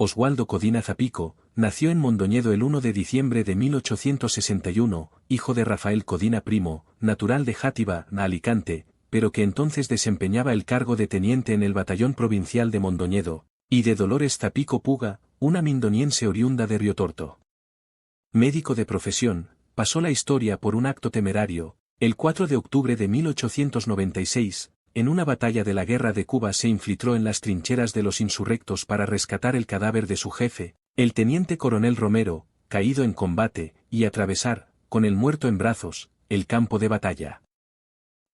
Oswaldo Codina Zapico, nació en Mondoñedo el 1 de diciembre de 1861, hijo de Rafael Codina Primo, natural de Játiva, Alicante, pero que entonces desempeñaba el cargo de teniente en el batallón provincial de Mondoñedo, y de Dolores Zapico Puga, una mindoniense oriunda de Riotorto. Médico de profesión, pasó la historia por un acto temerario. El 4 de octubre de 1896, en una batalla de la Guerra de Cuba se infiltró en las trincheras de los insurrectos para rescatar el cadáver de su jefe, el teniente coronel Romero, caído en combate, y atravesar, con el muerto en brazos, el campo de batalla.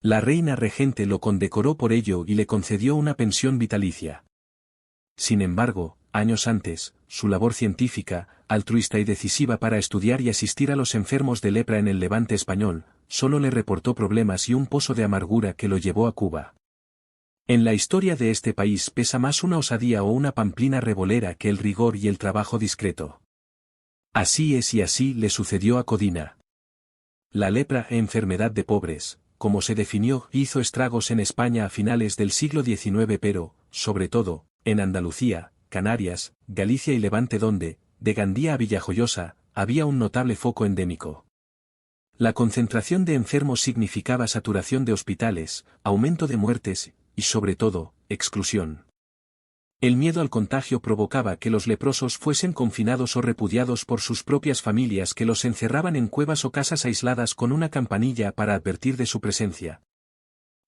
La reina regente lo condecoró por ello y le concedió una pensión vitalicia. Sin embargo, años antes, su labor científica, altruista y decisiva para estudiar y asistir a los enfermos de lepra en el Levante español, solo le reportó problemas y un pozo de amargura que lo llevó a Cuba. En la historia de este país pesa más una osadía o una pamplina revolera que el rigor y el trabajo discreto. Así es y así le sucedió a Codina. La lepra, enfermedad de pobres, como se definió, hizo estragos en España a finales del siglo XIX pero, sobre todo, en Andalucía, Canarias, Galicia y Levante donde, de Gandía a Villajoyosa, había un notable foco endémico. La concentración de enfermos significaba saturación de hospitales, aumento de muertes, y sobre todo, exclusión. El miedo al contagio provocaba que los leprosos fuesen confinados o repudiados por sus propias familias que los encerraban en cuevas o casas aisladas con una campanilla para advertir de su presencia.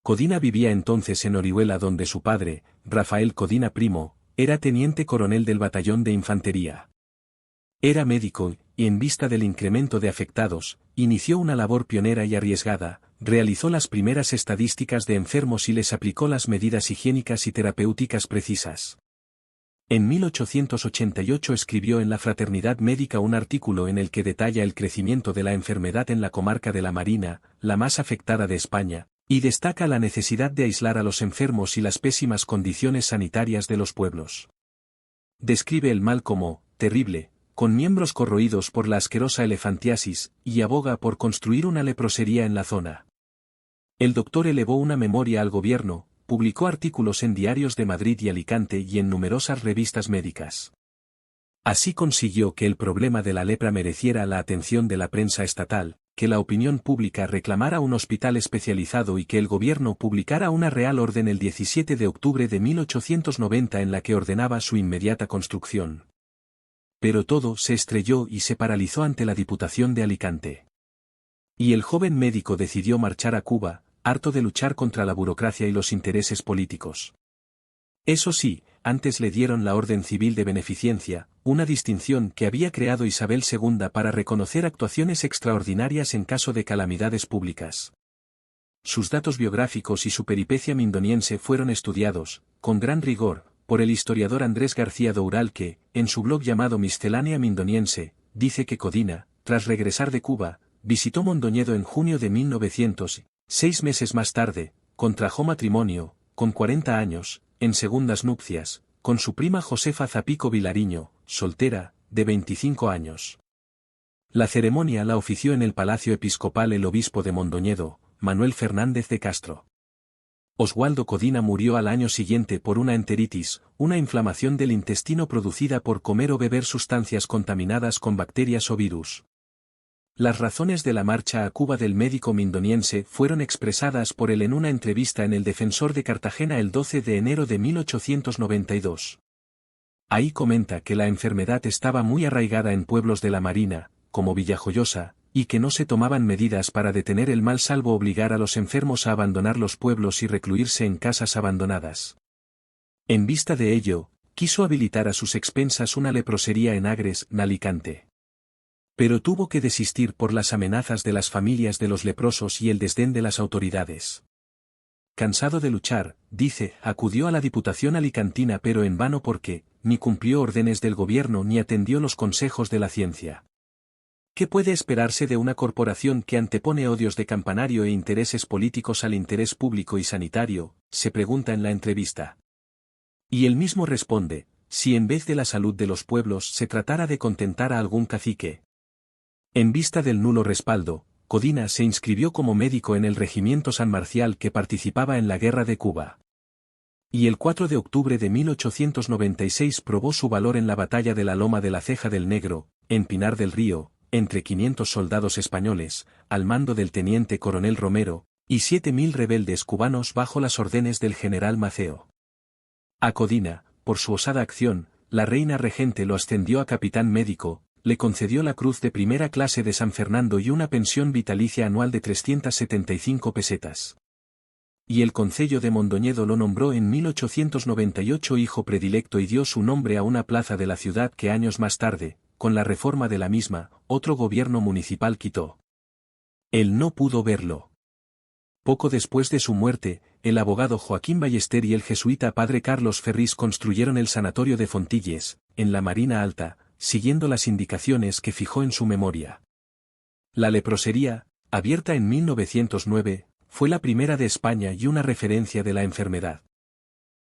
Codina vivía entonces en Orihuela donde su padre, Rafael Codina Primo, era teniente coronel del batallón de infantería. Era médico, y en vista del incremento de afectados, inició una labor pionera y arriesgada, realizó las primeras estadísticas de enfermos y les aplicó las medidas higiénicas y terapéuticas precisas. En 1888 escribió en la Fraternidad Médica un artículo en el que detalla el crecimiento de la enfermedad en la comarca de la Marina, la más afectada de España, y destaca la necesidad de aislar a los enfermos y las pésimas condiciones sanitarias de los pueblos. Describe el mal como terrible, con miembros corroídos por la asquerosa elefantiasis, y aboga por construir una leprosería en la zona. El doctor elevó una memoria al gobierno, publicó artículos en diarios de Madrid y Alicante y en numerosas revistas médicas. Así consiguió que el problema de la lepra mereciera la atención de la prensa estatal, que la opinión pública reclamara un hospital especializado y que el gobierno publicara una Real Orden el 17 de octubre de 1890 en la que ordenaba su inmediata construcción. Pero todo se estrelló y se paralizó ante la Diputación de Alicante. Y el joven médico decidió marchar a Cuba, harto de luchar contra la burocracia y los intereses políticos. Eso sí, antes le dieron la Orden Civil de Beneficencia, una distinción que había creado Isabel II para reconocer actuaciones extraordinarias en caso de calamidades públicas. Sus datos biográficos y su peripecia mindoniense fueron estudiados, con gran rigor, por el historiador Andrés García Doural que, en su blog llamado Miscelánea Mindoniense, dice que Codina, tras regresar de Cuba, visitó Mondoñedo en junio de 1900, 6 meses más tarde, contrajo matrimonio, con 40 años, en segundas nupcias, con su prima Josefa Zapico Vilariño, soltera, de 25 años. La ceremonia la ofició en el Palacio Episcopal el obispo de Mondoñedo, Manuel Fernández de Castro. Oswaldo Codina murió al año siguiente por una enteritis, una inflamación del intestino producida por comer o beber sustancias contaminadas con bacterias o virus. Las razones de la marcha a Cuba del médico mindoniense fueron expresadas por él en una entrevista en El Defensor de Cartagena el 12 de enero de 1892. Ahí comenta que la enfermedad estaba muy arraigada en pueblos de la Marina, como Villajoyosa, y que no se tomaban medidas para detener el mal salvo obligar a los enfermos a abandonar los pueblos y recluirse en casas abandonadas. En vista de ello, quiso habilitar a sus expensas una leprosería en Agres, Alicante. Pero tuvo que desistir por las amenazas de las familias de los leprosos y el desdén de las autoridades. Cansado de luchar, dice, acudió a la Diputación alicantina pero en vano porque, ni cumplió órdenes del gobierno ni atendió los consejos de la ciencia. ¿Qué puede esperarse de una corporación que antepone odios de campanario e intereses políticos al interés público y sanitario?, se pregunta en la entrevista. Y él mismo responde, si en vez de la salud de los pueblos se tratara de contentar a algún cacique. En vista del nulo respaldo, Codina se inscribió como médico en el Regimiento San Marcial que participaba en la Guerra de Cuba. y el 4 de octubre de 1896 probó su valor en la batalla de la Loma de la Ceja del Negro, en Pinar del Río, entre 500 soldados españoles, al mando del teniente coronel Romero, y 7.000 rebeldes cubanos bajo las órdenes del general Maceo. A Codina, por su osada acción, la reina regente lo ascendió a capitán médico, le concedió la Cruz de Primera Clase de San Fernando y una pensión vitalicia anual de 375 pesetas. Y el Concello de Mondoñedo lo nombró en 1898 hijo predilecto y dio su nombre a una plaza de la ciudad que años más tarde, con la reforma de la misma, otro gobierno municipal quitó. Él no pudo verlo. Poco después de su muerte, el abogado Joaquín Ballester y el jesuita padre Carlos Ferris construyeron el sanatorio de Fontilles, en la Marina Alta, siguiendo las indicaciones que fijó en su memoria. La leprosería, abierta en 1909, fue la primera de España y una referencia de la enfermedad.